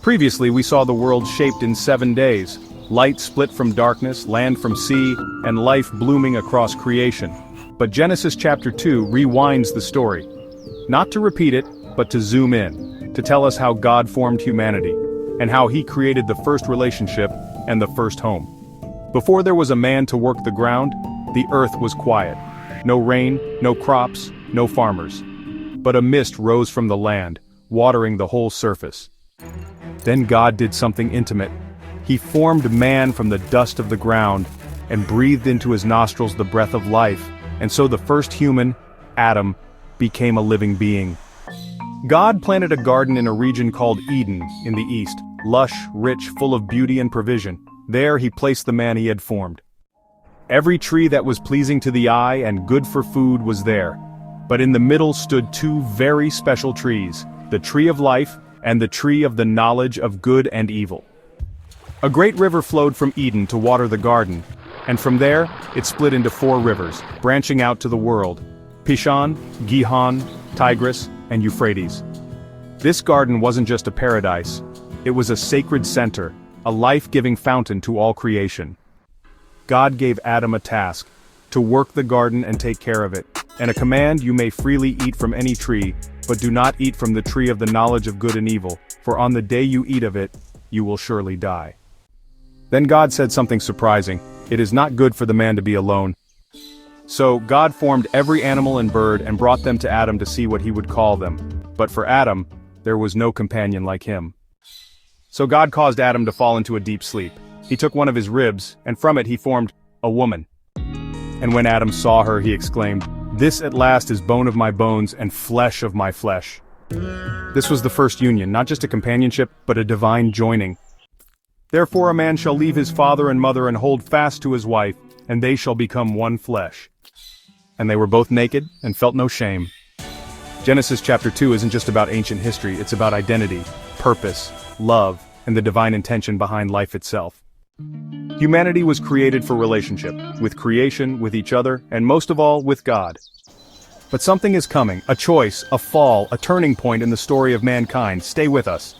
Previously, we saw the world shaped in 7 days, light split from darkness, land from sea, and life blooming across creation. But Genesis chapter 2 rewinds the story. Not to repeat it, but to zoom in, to tell us how God formed humanity, and how he created the first relationship and the first home. Before there was a man to work the ground, the earth was quiet. No rain, no crops, no farmers. But a mist rose from the land, watering the whole surface. Then God did something intimate. He formed man from the dust of the ground, and breathed into his nostrils the breath of life, and so the first human, Adam, became a living being. God planted a garden in a region called Eden in the east, lush, rich, full of beauty and provision. There he placed the man he had formed. Every tree that was pleasing to the eye and good for food was there. But in the middle stood two very special trees, the tree of life and the tree of the knowledge of good and evil. A great river flowed from Eden to water the garden, and from there, it split into 4 rivers, branching out to the world: Pishon, Gihon, Tigris, and Euphrates. This garden wasn't just a paradise, it was a sacred center, a life-giving fountain to all creation. God gave Adam a task, to work the garden and take care of it, and a command: you may freely eat from any tree, but do not eat from the tree of the knowledge of good and evil, for on the day you eat of it, you will surely die. Then God said something surprising: it is not good for the man to be alone. So God formed every animal and bird and brought them to Adam to see what he would call them. But for Adam, there was no companion like him. So God caused Adam to fall into a deep sleep. He took one of his ribs, and from it he formed a woman. And when Adam saw her, he exclaimed, "This at last is bone of my bones and flesh of my flesh." This was the first union, not just a companionship, but a divine joining. Therefore a man shall leave his father and mother and hold fast to his wife, and they shall become one flesh. And they were both naked and felt no shame. Genesis chapter 2 isn't just about ancient history, it's about identity, purpose, love, and the divine intention behind life itself. Humanity was created for relationship, with creation, with each other, and most of all, with God. But something is coming, a choice, a fall, a turning point in the story of mankind. Stay with us.